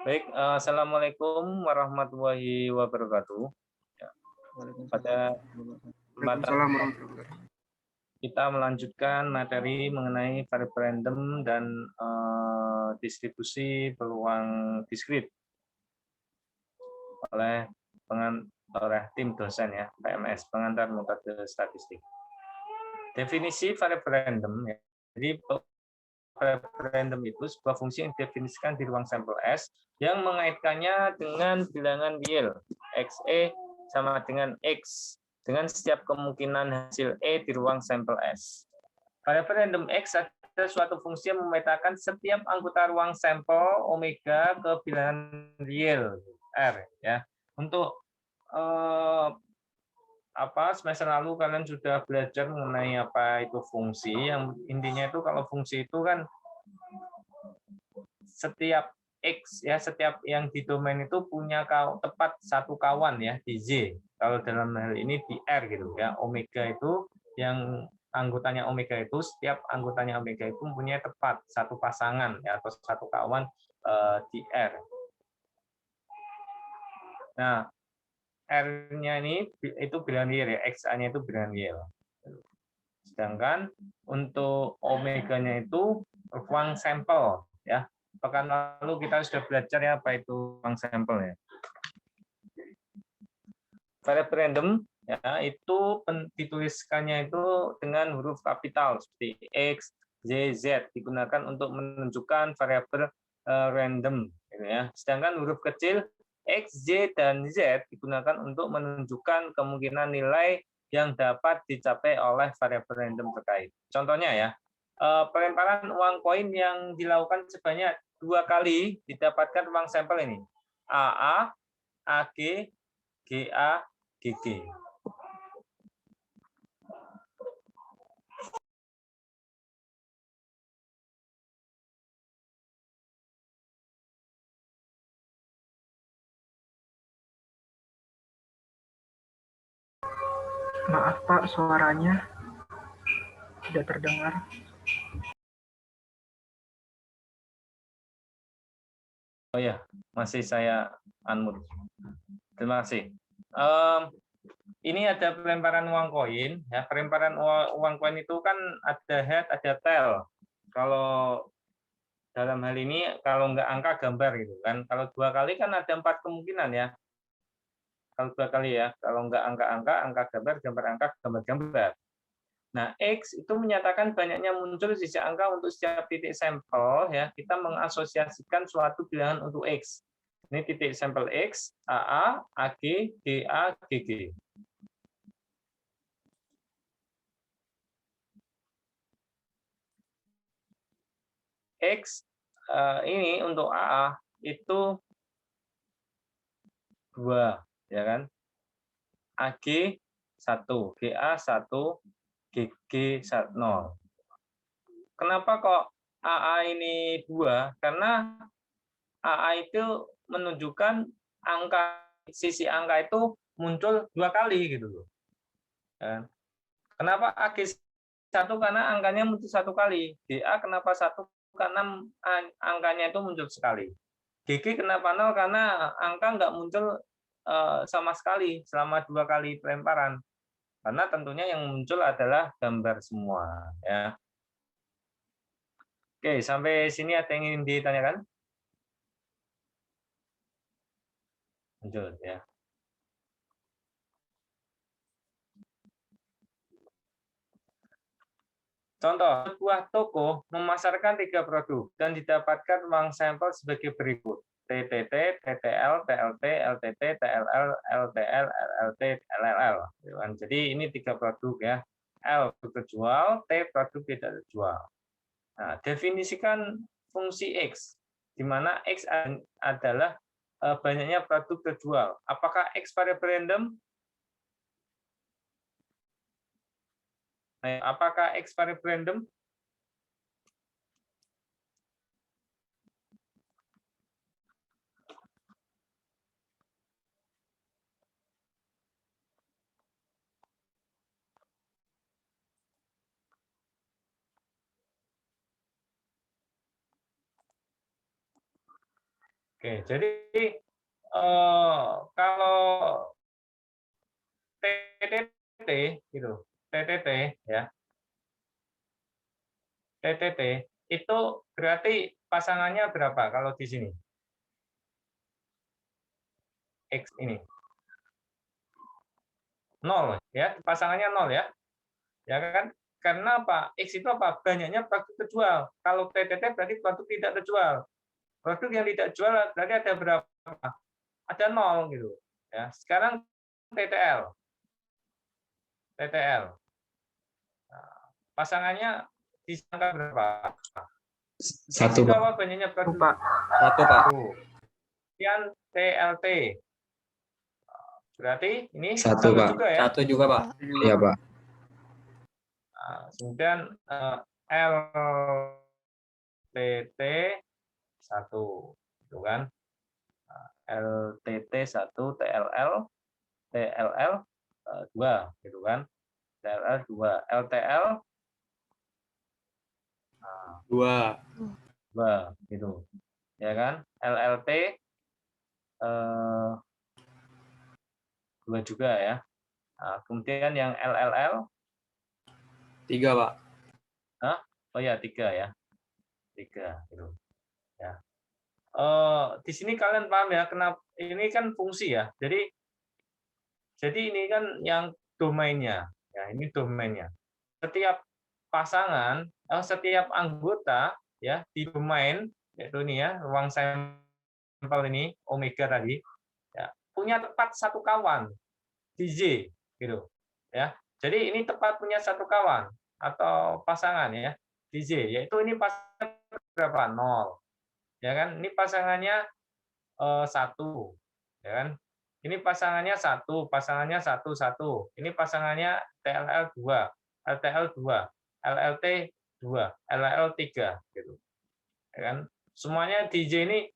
Baik, assalamualaikum warahmatullahi wabarakatuh. Ya, Waalaikumsalam pada warahmatullahi wabarakatuh. kesempatan Waalaikumsalam warahmatullahi wabarakatuh. kita melanjutkan materi mengenai variable random dan distribusi peluang diskrit oleh oleh tim dosen ya, PMS, pengantar metode statistik. Definisi variable random ya. Jadi variable random itu sebuah fungsi yang didefinisikan di ruang sampel S yang mengaitkannya dengan bilangan real XE sama dengan X dengan setiap kemungkinan hasil E di ruang sampel S. Variable random X adalah suatu fungsi yang memetakan setiap anggota ruang sampel omega ke bilangan real R ya. Untuk semester lalu kalian sudah belajar mengenai apa itu fungsi. Yang intinya itu kalau fungsi itu kan setiap X ya, setiap yang di domain itu punya tepat satu kawan ya di Z. Kalau dalam hal ini di R gitu ya. Omega itu yang anggotanya omega itu, setiap anggotanya omega itu mempunyai tepat satu pasangan ya, atau satu kawan di R. Nah, R-nya ini itu bilangan real ya, X-nya itu bilangan real. Sedangkan untuk omeganya itu ruang sampel ya. Pekan lalu kita sudah belajar ya apa itu ruang sampel ya. Variable random ya itu dituliskannya itu dengan huruf kapital seperti X, Y, Z digunakan untuk menunjukkan variabel random gitu ya. Sedangkan huruf kecil X, Y, dan Z digunakan untuk menunjukkan kemungkinan nilai yang dapat dicapai oleh variabel random terkait. Contohnya ya, pelemparan uang koin yang dilakukan sebanyak 2 kali didapatkan uang sampel ini. AA, AG, GA, GG. Maaf Pak, suaranya tidak terdengar. Oh ya, masih saya unmute. Terima kasih. Ini ada pelemparan uang koin. Ya, pelemparan uang koin itu kan ada head, ada tail. Kalau dalam hal ini kalau nggak angka gambar gitu kan. Kalau 2 kali kan ada 4 kemungkinan ya. Kalau 2 kali ya. Kalau nggak angka-angka, angka gambar, gambar angka, gambar-gambar. Nah, X itu menyatakan banyaknya muncul sisa angka untuk setiap titik sampel ya. Kita mengasosiasikan suatu bilangan untuk X. Ini titik sampel X, AA, AG, GA, GG. X ini untuk AA itu 2 ya kan. AG 1, GA 1, GG 0. Kenapa kok AA ini 2? Karena AA itu menunjukkan sisi angka itu muncul 2 kali gitu loh. Kenapa AG 1? Karena angkanya muncul 1 kali. GA kenapa 1? Karena angkanya itu muncul sekali. GG kenapa 0? Karena angka nggak muncul sama sekali selama 2 kali pelemparan. Karena tentunya yang muncul adalah gambar semua ya. Oke, sampai sini ada yang ingin ditanyakan? Lanjut ya. Contoh, sebuah toko memasarkan 3 produk dan didapatkan uang sampel sebagai berikut. TTT, TTL, TLT, LTT, TLL, LTL, LLT, LLL. Jadi ini 3 produk ya. L produk terjual, T produk tidak terjual. Nah, definisikan fungsi X, di mana X adalah banyaknya produk terjual. Apakah X variabel random? Apakah X variabel random? Oke, jadi kalau TTT gitu, TTT ya, TTT itu berarti pasangannya berapa kalau di sini? X ini 0 ya, pasangannya 0 ya. Ya kan? Karena apa? X itu apa? Banyaknya produk terjual. Kalau TTT berarti produk tidak terjual. Produk yang tidak jual berarti ada berapa? Ada 0 gitu. Ya. Sekarang TTL. TTL. Nah, pasangannya disangka berapa? Satu, Pak. Kalau banyaknya produk Pak. Satu, Pak. kemudian TLT. Berarti ini Satu, Pak. juga ya. Satu juga, Pak. Iya, Pak. Nah, kemudian LTT 1, gitu kan? LTT 1, TLL 2, gitu kan? TLL 2, LTL 2. 2, gitu. Ya kan? LLT 2 juga ya. Nah, kemudian yang LLL 3, Pak. oh ya 3 ya. 3 gitu. Ya. Di sini kalian paham ya kenapa ini kan fungsi ya. Jadi ini kan yang domainnya. Ya, ini domainnya. Setiap pasangan, setiap anggota ya di domain yaitu ini ya, ruang sampel ini omega tadi ya, punya tepat satu kawan di J gitu. Ya. Jadi ini tepat punya satu kawan atau pasangan ya di J, yaitu ini pasangan berapa? 0. Ya kan? Ini pasangannya 1, ya kan? Ini pasangannya 1, pasangannya 1 1. Ini pasangannya TLL 2, LTL 2, LLT 2, LL 3 gitu. Ya kan? Semuanya di J ini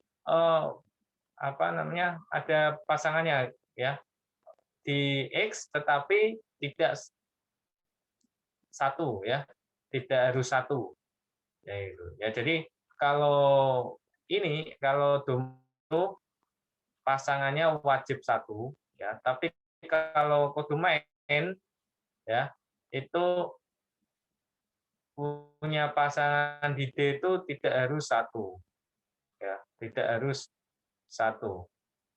apa namanya? Ada pasangannya ya. Di X tetapi tidak 1 ya. Tidak harus 1. Ya itu. Ya jadi kalau domain pasangannya wajib 1 ya, tapi kalau kodomain ya itu punya pasangan di D itu tidak harus 1 ya, tidak harus 1,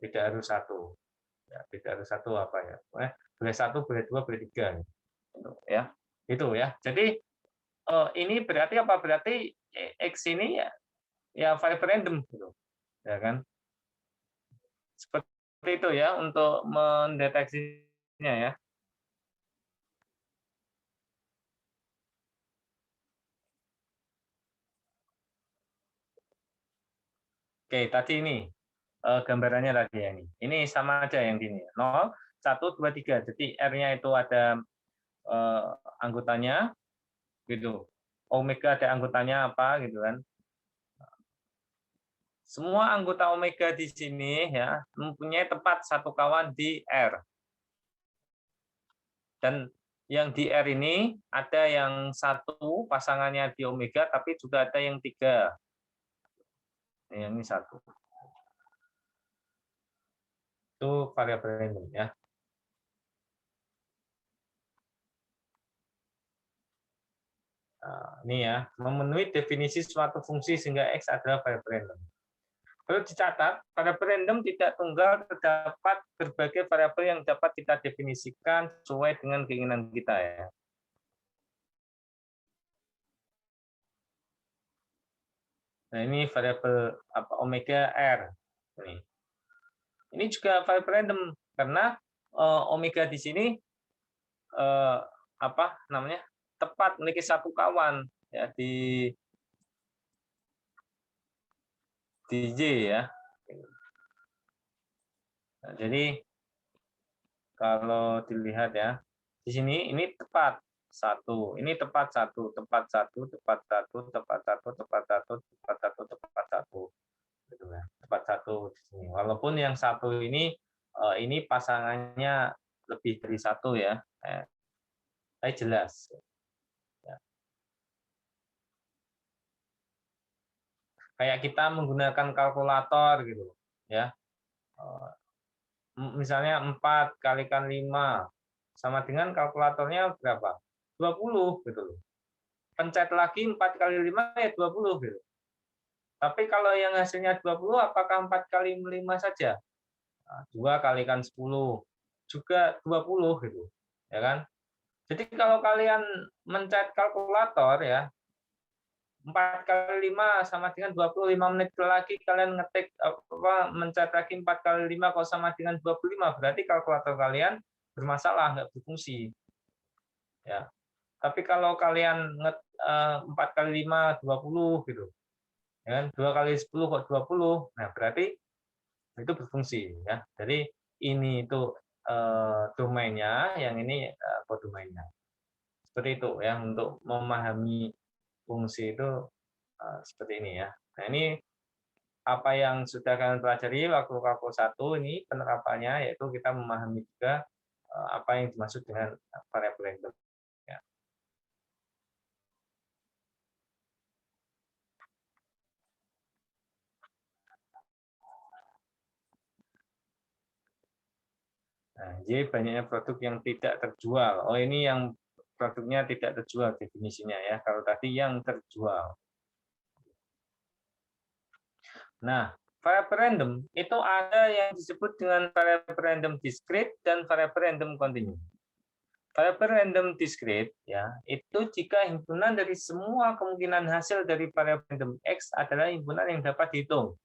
tidak harus 1 ya, tidak harus 1 apa ya, boleh 1, boleh 2, boleh 3 gitu ya. Itu ya. Jadi ini berarti apa? Berarti X ini ya variabel random gitu. Ya kan? Seperti itu ya untuk mendeteksinya ya. Oke, tadi ini gambarannya tadi ya ini. Ini sama aja yang gini. 0, 1, 2, 3. Jadi R-nya itu ada anggotanya gitu. Omega ada anggotanya apa gitu kan. Semua anggota omega di sini ya mempunyai tempat satu kawan di R. Dan yang di R ini ada yang 1 pasangannya di omega tapi juga ada yang 3. Yang ini 1. Itu variabel random ya. Nah, ini ya, memenuhi definisi suatu fungsi sehingga X adalah variabel random. Perlu dicatat, variabel random tidak tunggal, terdapat berbagai variabel yang dapat kita definisikan sesuai dengan keinginan kita ya. Nah, ini variabel apa omega R. Ini juga variabel random karena omega di sini apa namanya? Tepat memiliki satu kawan ya di J ya. Nah, jadi kalau dilihat ya, di sini ini tepat 1, ini tepat 1, tepat 1, tepat 1, tepat 1, tepat 1, tepat 1, tepat 1, gitu ya. Tepat 1 di sini. Walaupun yang 1 ini pasangannya lebih dari 1 ya. Tapi jelas. Ya. Kayak kita menggunakan kalkulator gitu. ya. Misalnya 4 kalikan 5 sama dengan kalkulatornya berapa? 20 gitu loh. Pencet lagi 4 kali 5 ya 20 gitu. Tapi kalau yang hasilnya 20 apakah 4 kali 5 saja? 2 kalikan 10 juga 20 gitu. Ya kan? Jadi kalau kalian mencet kalkulator ya 4 kali 5 sama dengan 25 menit lagi kalian ngetik mencet lagi 4 kali 5 kok sama dengan 25 berarti kalkulator kalian bermasalah, nggak berfungsi. Ya. Tapi kalau kalian 4 kali 5 20 gitu. Ya, 2 kali 10 kok 20. Nah, berarti itu berfungsi ya. Jadi ini itu domainnya, yang ini kodomainnya. Seperti itu ya untuk memahami fungsi itu seperti ini ya. Nah, ini apa yang sudah kalian pelajari waktu kalkul 1 ini penerapannya yaitu kita memahami juga apa yang dimaksud dengan variabel random. Ya. Nah, jadi banyaknya produk yang tidak terjual. Oh, ini yang produknya tidak terjual definisinya ya. Kalau tadi yang terjual. Nah, variabel random itu ada yang disebut dengan variabel random discrete dan variabel random continue. Variabel random discrete ya, itu jika himpunan dari semua kemungkinan hasil dari variabel random X adalah himpunan yang dapat dihitung.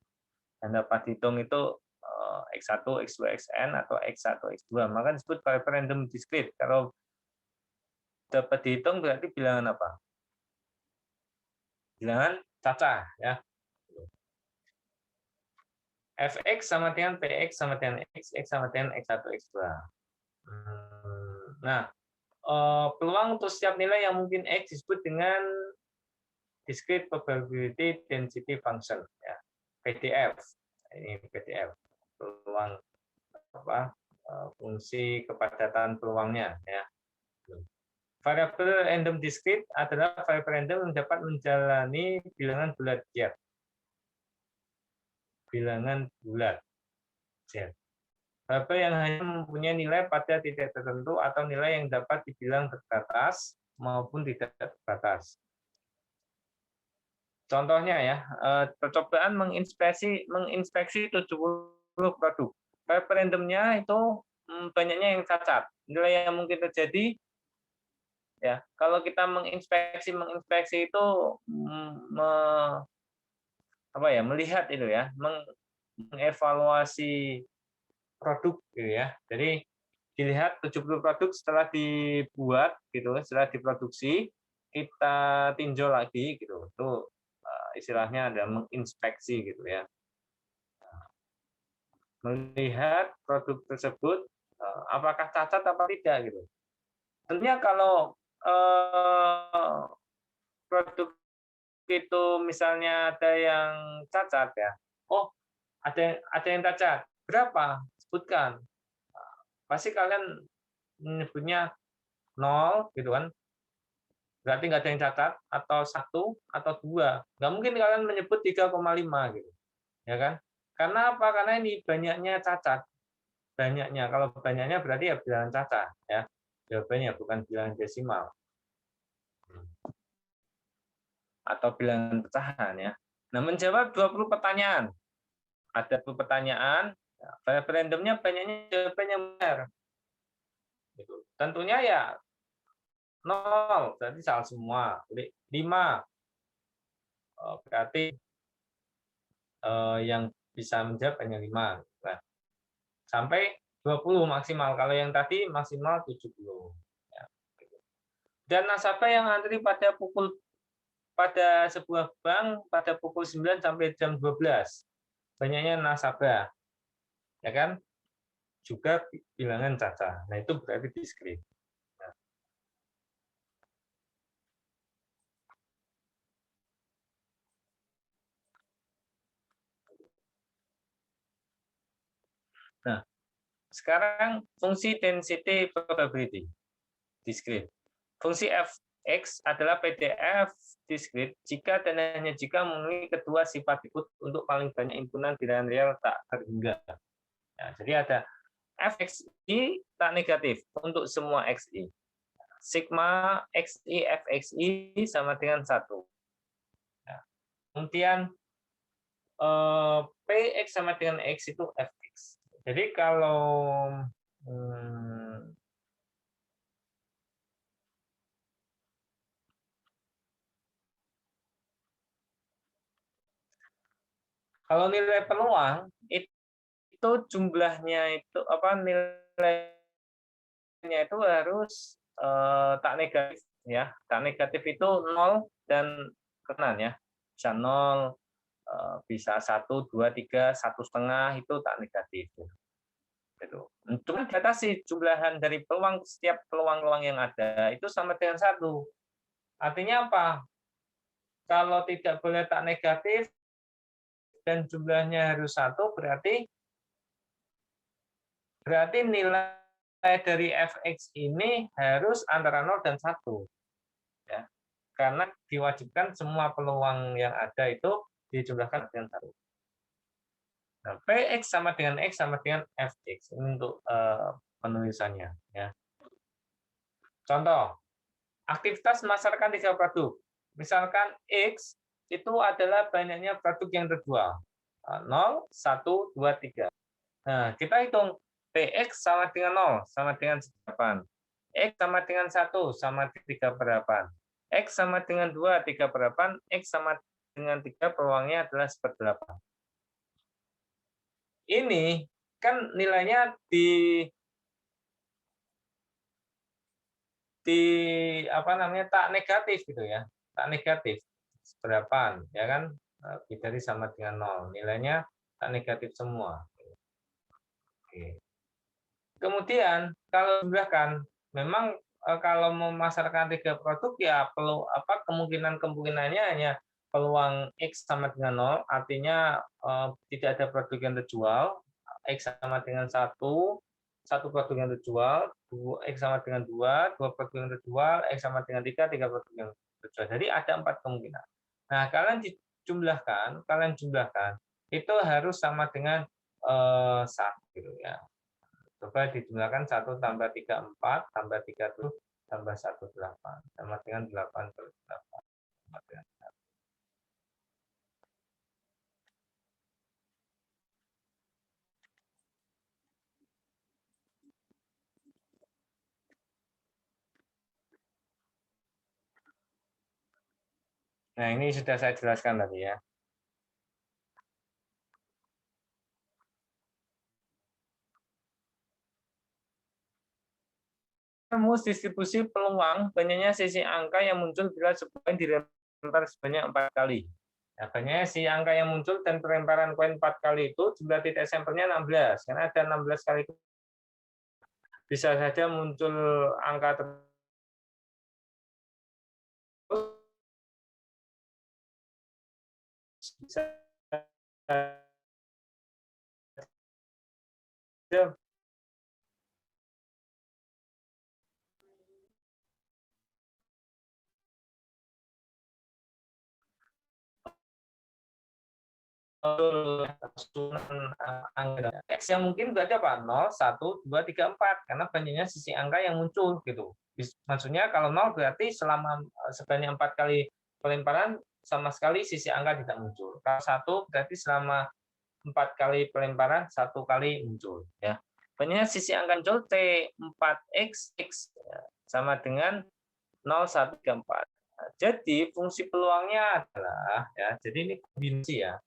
Dan dapat dihitung itu X1, X2, Xn atau X1, X2. Maka disebut variabel random discrete. Kalau dapat dihitung berarti bilangan apa? Bilangan cacah ya. Fx sama dengan Px sama dengan X sama dengan X1, X2. Nah, peluang untuk setiap nilai yang mungkin X disebut dengan discrete probability density function ya. PDF. Ini PDF. Peluang fungsi kepadatan peluangnya ya. Variabel random discrete adalah variabel random yang dapat menjalani bilangan bulat Z. Bilangan bulat Z. Variabel yang hanya mempunyai nilai pada titik tertentu atau nilai yang dapat dibilang terbatas maupun tidak terbatas. Contohnya ya, percobaan menginspeksi 70 produk. Variabel randomnya itu banyaknya yang cacat. Nilai yang mungkin terjadi ya, kalau kita menginspeksi itu melihat itu ya, mengevaluasi produk gitu ya. Jadi dilihat 70 produk setelah dibuat gitu, setelah diproduksi kita tinjau lagi gitu. Itu istilahnya ada menginspeksi gitu ya. Melihat produk tersebut apakah cacat apa tidak gitu. Tentunya kalau produk itu misalnya ada yang cacat ya. Oh, ada yang cacat. Berapa? Sebutkan. Pasti kalian menyebutnya 0 gitu kan. Berarti nggak ada yang catat atau 1 atau 2. Nggak mungkin kalian menyebut 3,5 gitu. Ya kan? Karena apa? Karena ini banyaknya cacat. Banyaknya. Kalau banyaknya berarti ya bilangan cacat ya. Jawabannya bukan bilangan desimal. Atau bilangan pecahan ya. Nah, menjawab 20 pertanyaan. Ada 20 pertanyaan, variabel randomnya banyaknya jawaban yang benar. Gitu. Tentunya ya 0, berarti salah semua. 5, berarti yang bisa menjawab hanya 5. Nah, sampai 20 maksimal. Kalau yang tadi maksimal 70. Ya. Dan nasabah yang antri pada sebuah bank pada pukul 9 sampai jam 12. Banyaknya nasabah. Ya kan? Juga bilangan cacat. Nah, itu berarti diskrit. Nah, sekarang fungsi density probability diskrit. Fungsi f X adalah PDF diskrit jika dan hanya jika memenuhi kedua sifat berikut untuk paling banyak himpunan bilangan real tak terhingga. Ya, jadi ada fxi tak negatif untuk semua xi. Sigma xi fxi sama dengan 1. Ya. Kemudian px sama dengan x itu fx. Jadi kalau kalau nilai peluang itu jumlahnya itu apa nilainya itu harus tak negatif ya. Tak negatif itu 0 dan kanan ya. Bisa 0, bisa 1, 2, 3, 1,5 itu tak negatif. Gitu. Cuma dibatasi jumlahan dari peluang setiap peluang-peluang yang ada itu sama dengan 1. Artinya apa? Kalau tidak boleh tak negatif dan jumlahnya harus 1 berarti nilai dari fx ini harus antara 0 dan 1. Ya. Karena diwajibkan semua peluang yang ada itu dijumlahkan dengan 1. Nah, px sama dengan x sama dengan fx untuk penulisannya. Ya. Contoh, aktivitas memasarkan 3 produk. Misalkan x itu adalah banyaknya produk yang terjual. 0, 1, 2, 3. Nah, kita hitung px sama dengan 0, sama dengan 8. X sama dengan 1, sama 3/8. X sama dengan 2, 3/8. X sama dengan 3, peluangnya adalah 1/8. Ini kan nilainya di apa namanya tak negatif gitu ya. Tak negatif. 1/8 ya kan? Dari sama dengan 0. Nilainya tak negatif semua. Oke. Kemudian kalau jumlahkan, memang kalau memasarkan 3 produk ya perlu kemungkinannya hanya peluang X sama dengan 0, artinya tidak ada produk yang terjual, X sama dengan 1 produk yang terjual, X sama dengan 2 produk yang terjual, X sama dengan 3 produk yang terjual. Jadi ada 4 kemungkinan. Nah, kalian jumlahkan, itu harus sama dengan 1 gitu ya. Coba dijumlahkan 1 tambah 3, 4, tambah 3, 7, tambah 1, 8. Sama dengan 8/8. Sama dengan 1. Nah, ini sudah saya jelaskan tadi ya. Rumus distribusi peluang banyaknya sisi angka yang muncul bila sebuah koin dilempar sebanyak 4 kali. Nah, banyaknya sisi angka yang muncul dan pelemparan koin 4 kali itu jumlah titik sampelnya 16. Karena ada 16 kali itu bisa saja muncul angka terus bisa saja angka X yang mungkin berarti apa? 0, 1, 2, 3, 4 karena banyaknya sisi angka yang muncul gitu. Maksudnya kalau 0 berarti selama sebanyak 4 kali pelemparan sama sekali sisi angka tidak muncul. Kalau 1 berarti selama 4 kali pelemparan 1 kali muncul ya. Banyaknya sisi angka muncul T4X X sama dengan 0, 1, 3, 4. Nah, jadi fungsi peluangnya adalah ya, jadi ini kombinasi ya.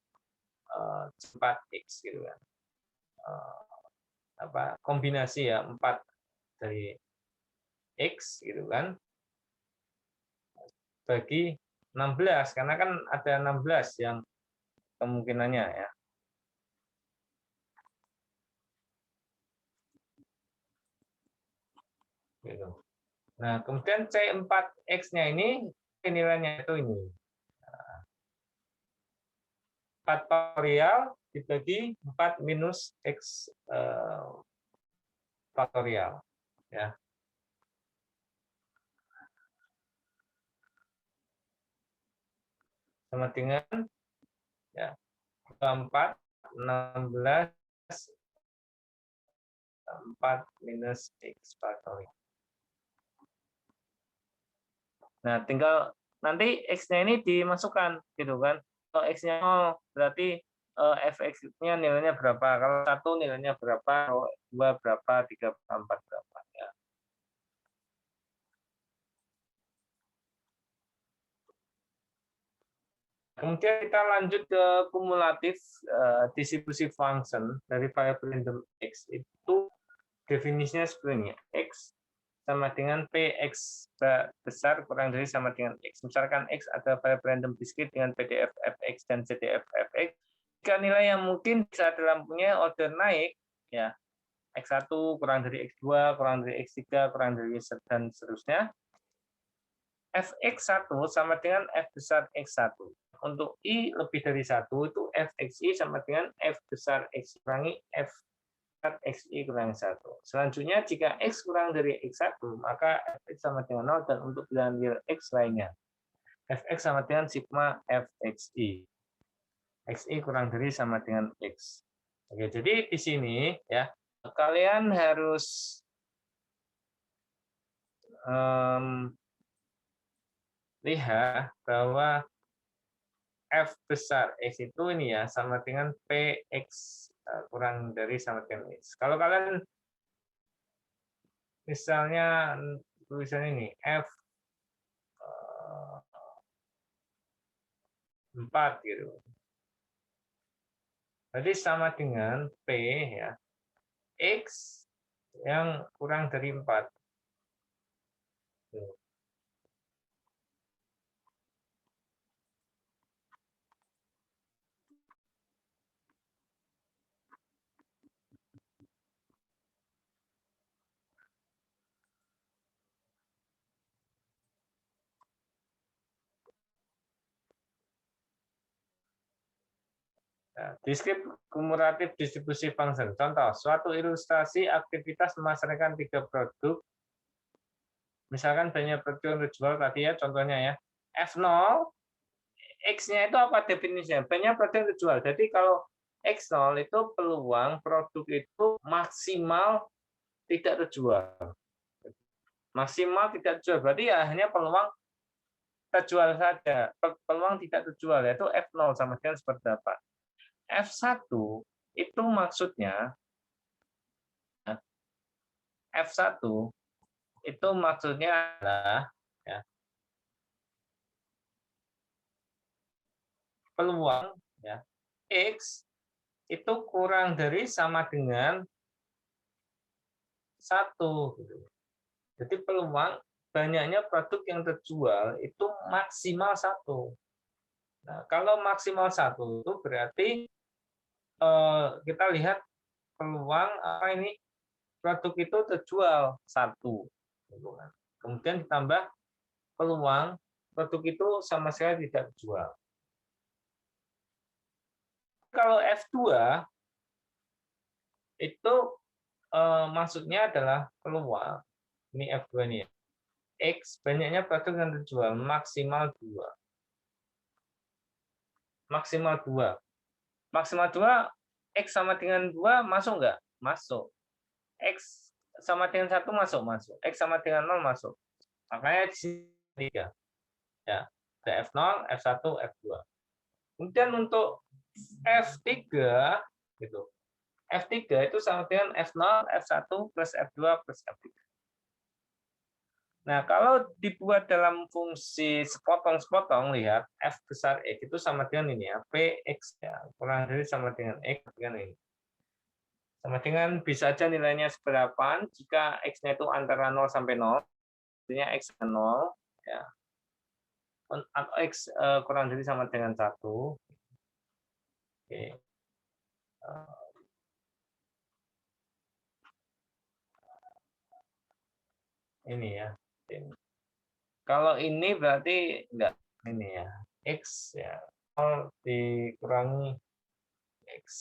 4x gitu kan, kombinasi ya 4 dari x gitu kan bagi 16 karena kan ada 16 yang kemungkinannya ya. Gitu. Nah, kemudian C4X-nya ini nilainya itu ini. 4 faktorial dibagi 4 minus X faktorial. Ya. sama dengan ya 24, 16, 4 minus X faktorial. Nah, tinggal nanti X-nya ini dimasukkan, gitu kan. Kalau X-nya 0, berarti fx-nya nilainya berapa. Kalau 1 nilainya berapa, kalau 2 berapa, 3 berapa, 4 berapa. Ya. Kemudian kita lanjut ke kumulatif distribusi function dari variabel random X. Itu definisinya seperti ini. X sama dengan Px besar kurang dari sama dengan X. Misalkan X ada variabel random discrete dengan PDF fx dan CDF fx. Jika nilai yang mungkin bisa dalam punya order naik, ya X1 kurang dari X2, kurang dari X3, kurang dari dan seterusnya, fx1 sama dengan f besar x1. Untuk I lebih dari 1, itu fxi sama dengan f besar x kurangi f xi kurang 1. Selanjutnya, jika x kurang dari x1, maka fx sama dengan 0, dan untuk bilangan real x lainnya, fx sama dengan sigma fxi. Xi kurang dari sama dengan x. Oke, jadi di sini ya kalian harus lihat bahwa f besar x itu ini ya sama dengan px kurang dari sama dengan x. Kalau kalian misalnya tulisan ini f 4 gitu. Jadi sama dengan p ya x yang kurang dari 4. Deskrip kumulatif distribusi function. Contoh, suatu ilustrasi aktivitas memasarkan 3 produk. Misalkan banyak produk yang terjual tadi ya, contohnya ya. F0, X-nya itu apa definisinya? Banyak produk yang terjual. Jadi kalau X0 itu peluang produk itu maksimal tidak terjual. Maksimal tidak terjual, berarti ya hanya peluang terjual saja. Peluang tidak terjual, yaitu F0 sama dengan seperti apa? F1 itu maksudnya F1 itu maksudnya adalah ya, peluang ya, X itu kurang dari sama dengan 1. Jadi peluang banyaknya produk yang terjual itu maksimal 1. Nah, kalau maksimal 1 itu berarti kita lihat peluang apa ini produk itu terjual 1. Kemudian ditambah peluang produk itu sama sekali tidak terjual. Kalau F2 itu maksudnya adalah peluang, ini F2 ini ya, X banyaknya produk yang terjual maksimal 2. Maksimal 2. Maksimal 2, X sama dengan 2 masuk nggak? Masuk. X sama dengan 1 masuk, masuk. X sama dengan 0 masuk. Makanya di sini 3. Ya, ada F0, F1, F2. Kemudian untuk F3 gitu. F3 itu sama dengan F0, F1 plus F2 plus F3. Nah, kalau dibuat dalam fungsi sepotong-sepotong, lihat F besar X itu sama dengan ini ya, Px ya, kurang dari sama dengan X dengan ini. Sama dengan bisa aja nilainya seberapa jika X-nya itu antara 0 sampai 0, artinya X 0, ya. Atau X kurang dari sama dengan 1. Oke. Ini ya. Kalau ini berarti enggak ini ya. X ya 0 dikurangi X.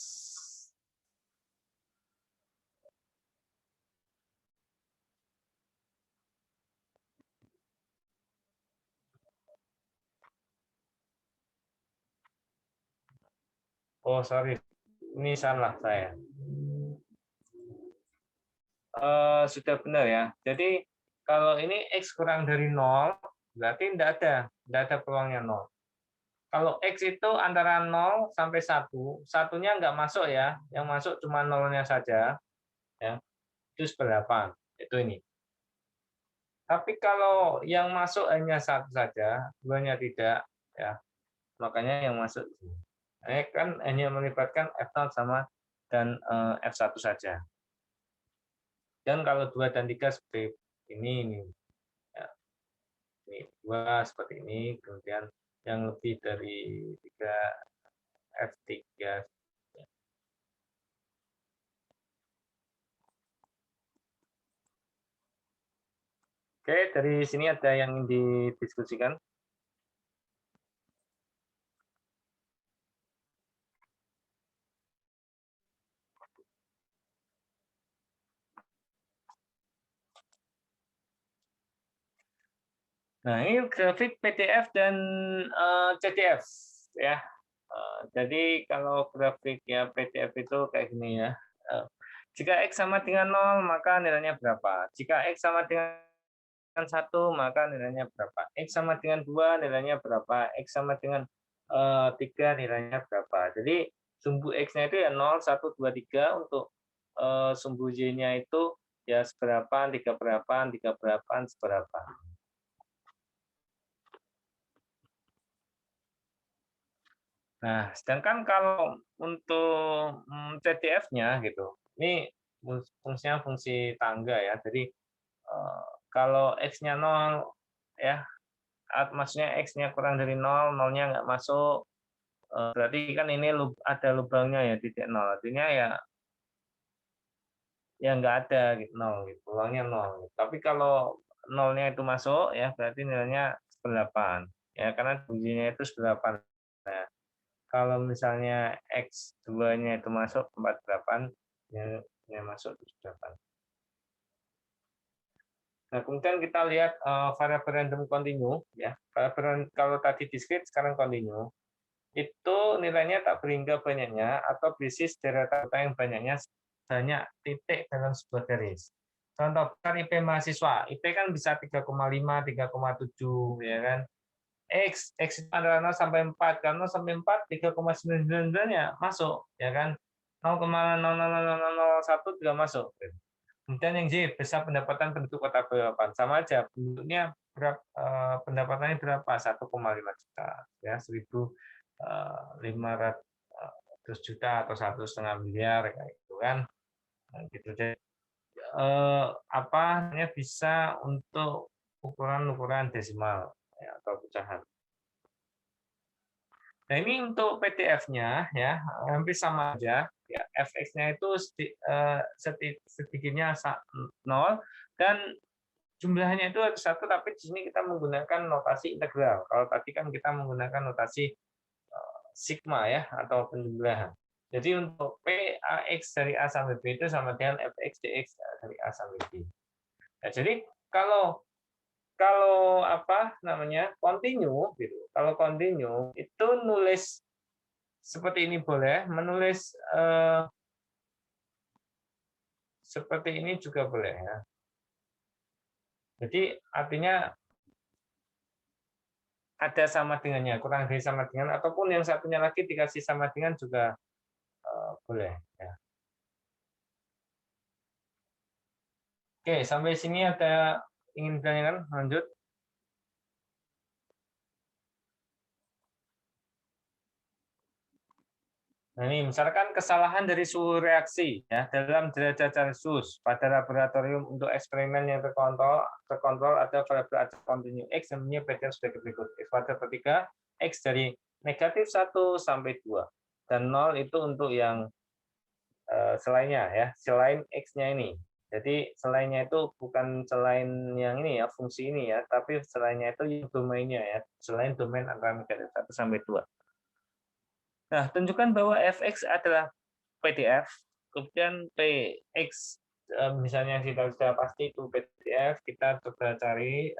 Oh, sorry. Ini salah saya. Sudah benar ya. Jadi kalau ini X kurang dari 0, berarti tidak ada peluangnya 0. Kalau X itu antara 0 sampai 1, satunya nggak masuk ya. Yang masuk cuma 0-nya saja. Ya. Itu seberapa? Itu ini. Tapi kalau yang masuk hanya 1 saja, 2-nya tidak, ya, makanya yang masuk ini kan hanya melibatkan F0 sama dan F1 saja. Dan kalau 2 dan 3 seperti ini ya, ini 2 seperti ini, kemudian yang lebih dari 3 F3. Oke, dari sini ada yang ingin didiskusikan? Nah, ini grafik PDF dan CTF ya. Jadi kalau grafik ya PDF itu kayak gini ya. Jika X sama dengan 0, maka nilainya berapa? Jika X sama dengan 1, maka nilainya berapa? X sama dengan 2, nilainya berapa? X sama dengan 3, nilainya berapa? Jadi sumbu X-nya itu ya 0, 1, 2, 3. Untuk sumbu Y-nya itu ya seberapa, 3 berapa, 3 berapa, seberapa. Nah, sedangkan kalau untuk CTF-nya gitu, ini fungsinya fungsi tangga ya. Jadi kalau X-nya 0 ya, maksudnya X-nya kurang dari 0, 0-nya nggak masuk, berarti kan ini ada lubangnya ya, titik 0. Artinya ya nggak ada gitu, 0 gitu, peluangnya 0. Tapi kalau 0-nya itu masuk ya, berarti nilainya 8. Ya, karena bunyinya itu 8. Nah, kalau misalnya X2-nya itu masuk 48, yang masuk 78. Nah, kemudian kita lihat variabel random continue ya. Kalau tadi discrete, sekarang continue. Itu nilainya tak berhingga banyaknya atau berisi deretan yang banyaknya banyak titik dalam sebuah garis. Contoh kan IP mahasiswa, IP kan bisa 3,5, 3,7 ya kan. X itu antara 0 sampai 4, kalau 0 sampai 4 3,99 ya masuk ya kan. 0,00001 juga masuk. Kemudian yang J besar pendapatan penduduk kota Balikpapan, sama aja penduduknya pendapatannya berapa? 1,5 juta ya, 1.500 juta atau 1,5 miliar kayak gitu kan. Nah, gitu. Jadi apa namanya bisa untuk ukuran desimal ya, atau pecahan. Nah, ini untuk PDF-nya ya, hampir sama aja. Ya, fx-nya itu sedikitnya 0 dan jumlahnya itu ada 1, tapi di sini kita menggunakan notasi integral. Kalau tadi kan kita menggunakan notasi sigma ya, atau penjumlahan. Jadi untuk P AX dari A sampai B itu sama dengan fx dx dari A sampai B. Nah, jadi kalau apa namanya continue gitu, kalau continue itu nulis seperti ini boleh, menulis seperti ini juga boleh ya. Jadi artinya ada sama dengannya, kurang dari sama dengan, ataupun yang satunya lagi dikasih sama dengan juga boleh ya. Oke, sampai sini ada ingin ditanyakan, lanjut. Nah, ini misalkan kesalahan dari suhu reaksi ya dalam derajat Celcius pada laboratorium untuk eksperimen yang terkontrol ada variabel acak kontinu X yang mempunyai pattern sebagai berikut. X pada ketiga X dari -1 sampai 2 dan 0 itu untuk yang selainnya ya, selain X-nya ini. Jadi selainnya itu bukan selain yang ini ya, fungsi ini ya, tapi selainnya itu yang domainnya ya, selain domain antara -1 sampai 2. Nah, tunjukkan bahwa fx adalah PDF, kemudian px misalnya kita sudah pasti itu PDF, kita coba cari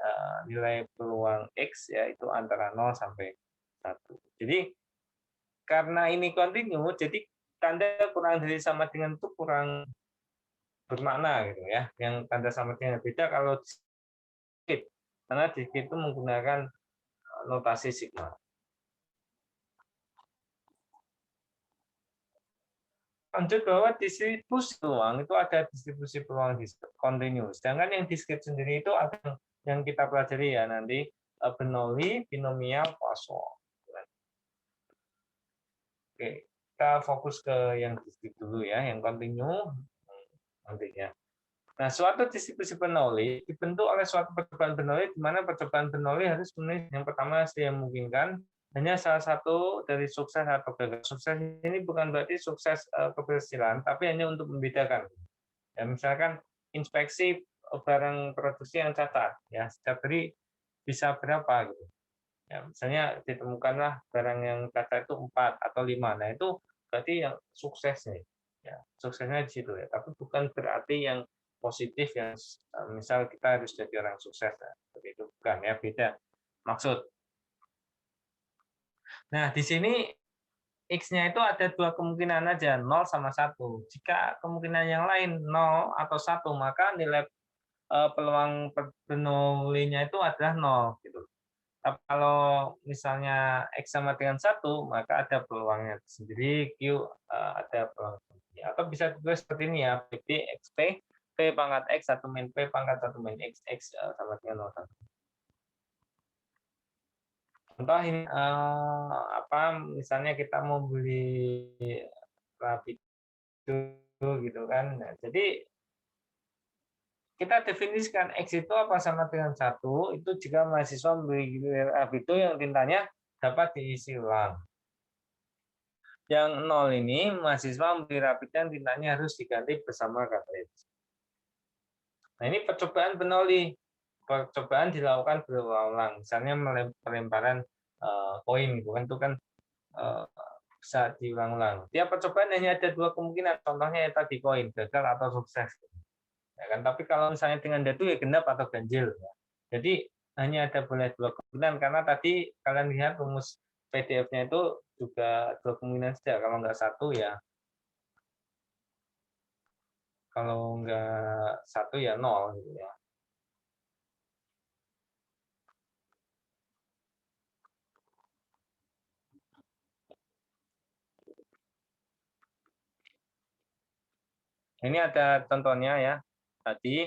nilai peluang x yaitu antara 0 sampai 1. Jadi karena ini kontinu, jadi tanda kurang dari sama dengan itu kurang bermakna gitu ya. Yang tanda sama dengan beda kalau discrete, karena discrete itu menggunakan notasi sigma. Lanjut bahwa distribusi peluang itu ada distribusi peluang kontinu. Sedangkan yang discrete sendiri itu ada yang kita pelajari ya nanti Bernoulli, binomial, Poisson. Oke, kita fokus ke yang discrete dulu ya, yang kontinu nantinya. Nah, suatu distribusi Bernoulli dibentuk oleh suatu percobaan Bernoulli di mana percobaan Bernoulli harus memenuhi yang pertama yang memungkinkan hanya salah satu dari sukses atau gagal. Sukses ini bukan berarti sukses keberhasilan, tapi hanya untuk membedakan. Ya, misalkan inspeksi barang produksi yang cacat, ya setiap hari bisa berapa gitu. Ya, misalnya ditemukanlah barang yang cacat itu 4 atau 5. Nah, itu berarti yang sukses nih. Ya, suksesnya di situ ya. Tapi bukan berarti yang positif yang misal kita harus jadi orang sukses. Nah, seperti itu bukan ya, beda maksud. Nah, di sini X-nya itu ada dua kemungkinan aja, 0 sama 1. Jika kemungkinan yang lain 0 atau 1, maka nilai peluang Bernoulli-nya itu adalah 0 gitu. Tapi kalau misalnya X sama dengan 1, maka ada peluangnya sendiri, Q ada peluang sendiri. Atau bisa ditulis seperti ini ya, PB XP, P pangkat X 1 min P pangkat 1 min X, X sama dengan 0. Contoh ini misalnya kita mau beli Rapido gitu kan. Nah, jadi kita definisikan X itu apa sama dengan 1, itu jika mahasiswa membeli Rapido yang tintanya dapat diisi ulang. Yang 0 ini mahasiswa membeli Rapido yang tintanya harus diganti bersama cartridge. Nah, ini percobaan Bernoulli. Percobaan dilakukan berulang-ulang. Misalnya pelemparan koin gitu kan, itu kan bisa diulang-ulang. Tiap percobaan hanya ada dua kemungkinan. Contohnya ya tadi koin, gagal atau sukses. Ya kan? Tapi kalau misalnya dengan dadu ya genap atau ganjil. Ya. Jadi hanya ada boleh dua kemungkinan karena tadi kalian lihat rumus PDF-nya itu juga dua kemungkinan saja. Kalau nggak satu ya, kalau nggak satu ya 0 gitu ya. Ini ada contohnya ya tadi.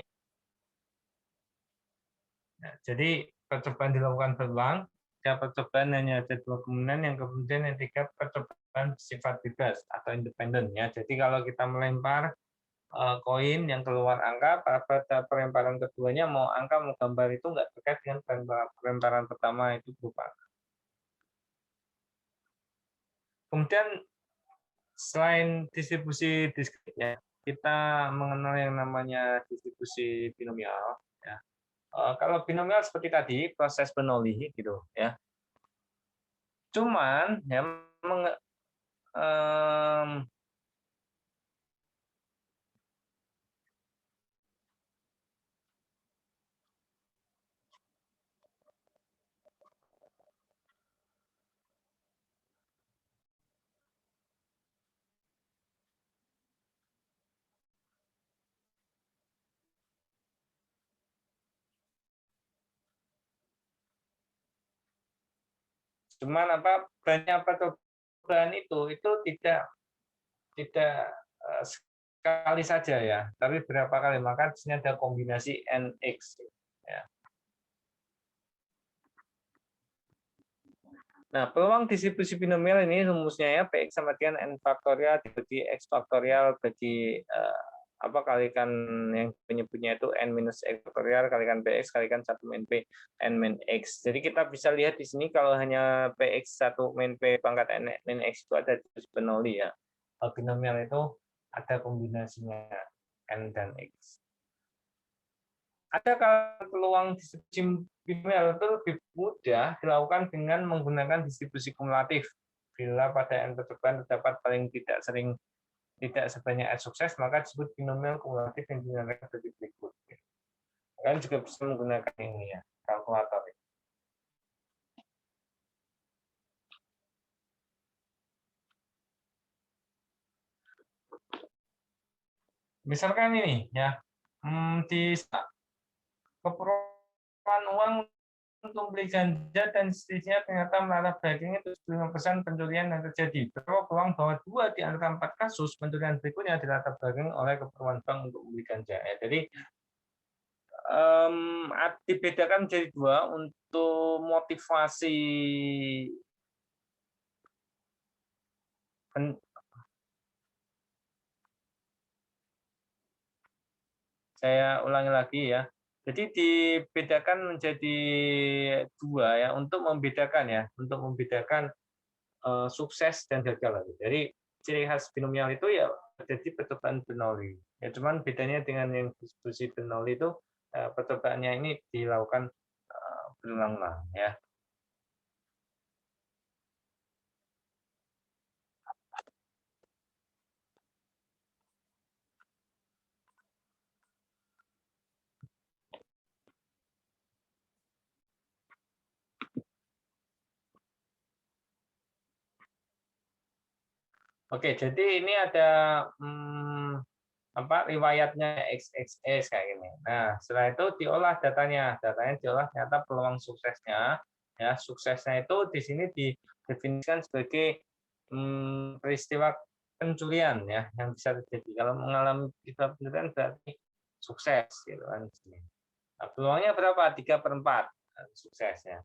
Nah, jadi percobaan dilakukan berulang. Setiap percobaan hanya ada dua kemungkinan. Yang kemudian yang tiga percobaan bersifat bebas atau independen ya. Jadi kalau kita melempar koin yang keluar angka, pada pelemparan keduanya mau angka mau gambar itu nggak terkait dengan pelemparan pertama itu berupa angka. Kemudian selain distribusi diskretnya, kita mengenal yang namanya distribusi binomial. Ya. Kalau binomial seperti tadi proses Bernoulli gitu ya. Cuman ya banyak percobaan itu tidak sekali saja ya, tapi berapa kali. Maka di sini ada kombinasi NX ya. Nah, peluang distribusi binomial ini rumusnya ya PX sama dengan N faktorial dibagi X faktorial bagi kalikan yang penyebutnya itu N minus X faktorial kalikan PX kalikan 1 min P N min X. Jadi kita bisa lihat di sini kalau hanya PX 1 min P pangkat N min X itu ada distribusi Bernoulli ya. Binomial itu ada kombinasinya N dan X. Ada kalau peluang distribusi binomial itu lebih mudah dilakukan dengan menggunakan distribusi kumulatif. Bila pada N percobaan terdapat paling tidak sebanyak N sukses, maka disebut binomial kumulatif yang digunakan sebagai berikut. Kalian juga bisa menggunakan ini ya, kalkulator. misalkan ini ya, di keperluan uang untuk beli ganja dan seterusnya ternyata melatar belakangi itu dengan pesan pencurian yang terjadi. Berapa peluang bahwa 2 di antara 4 kasus pencurian berikutnya dilatar belakangi oleh keperluan bank untuk membeli ganja. Ya, jadi dibedakan menjadi 2 untuk motivasi saya ulangi lagi ya. Jadi dibedakan menjadi 2 ya untuk membedakan sukses dan gagal. Jadi ciri khas binomial itu ya terjadi percobaan Bernoulli. Ya cuman bedanya dengan yang distribusi Bernoulli itu percobaannya ini dilakukan berulang-ulang ya. Oke, jadi ini ada riwayatnya XXS kayak gini. Nah, setelah itu diolah datanya diolah ternyata peluang suksesnya itu di sini didefinisikan sebagai peristiwa pencurian ya yang bisa terjadi. Kalau mengalami peristiwa pencurian berarti sukses gitu kan di sini. Nah, peluangnya berapa? 3/4 suksesnya.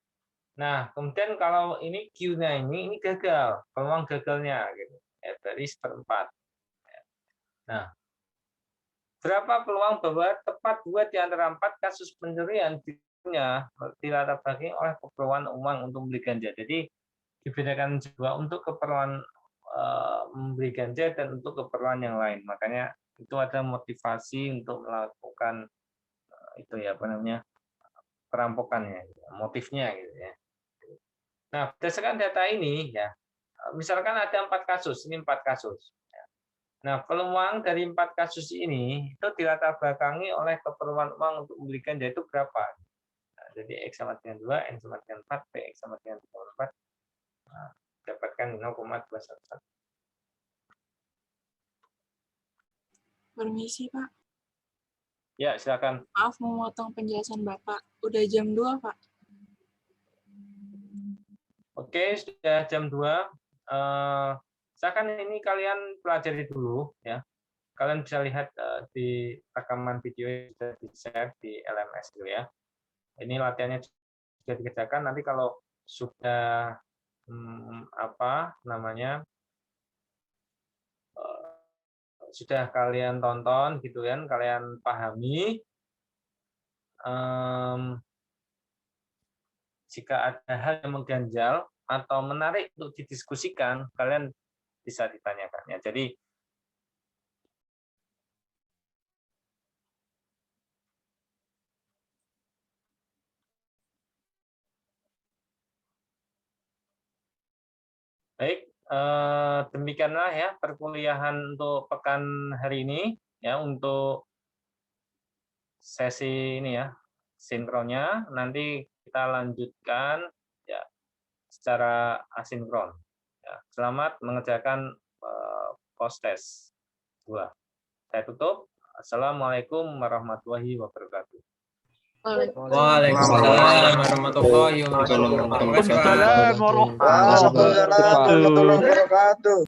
Nah, kemudian kalau ini Q-nya ini gagal, peluang gagalnya gitu. Ya, dari 1/4. Nah, berapa peluang bahwa tepat 2 di antara 4 kasus pencurian dilatar belakangi oleh keperluan uang untuk membeli ganja. Jadi dibedakan juga untuk keperluan membeli ganja dan untuk keperluan yang lain. Makanya itu ada motivasi untuk melakukan perampokannya, motifnya gitu ya. Nah, berdasarkan data ini ya, misalkan ada 4 kasus, ini 4 kasus. Nah, peluang dari 4 kasus ini itu dilatar belakangi oleh keperluan uang untuk membeli ganja itu berapa? Nah, jadi X sama dengan 2, N sama dengan 4, PX sama dengan 34, nah, dapatkan 0,211. Permisi, Pak. Ya, silakan. Maaf memotong penjelasan Bapak. Udah jam 2, Pak. Oke, sudah jam 2. Silakan ini kalian pelajari dulu ya. Kalian bisa lihat di rekaman video yang sudah di-share di LMS dulu ya. Ini latihannya sudah dikerjakan. Nanti kalau sudah sudah kalian tonton gitu kan, kalian pahami. Jika ada hal yang mengganjal atau menarik untuk didiskusikan, kalian bisa ditanyakan ya. Jadi baik, demikianlah ya perkuliahan untuk pekan hari ini ya, untuk sesi ini ya, sinkronnya. Nanti kita lanjutkan ya secara asinkron. Ya, selamat mengerjakan post test 2. Saya tutup. Assalamualaikum warahmatullahi wabarakatuh. Waalaikumsalam warahmatullahi wabarakatuh. Waalaikumsalam warahmatullahi wabarakatuh.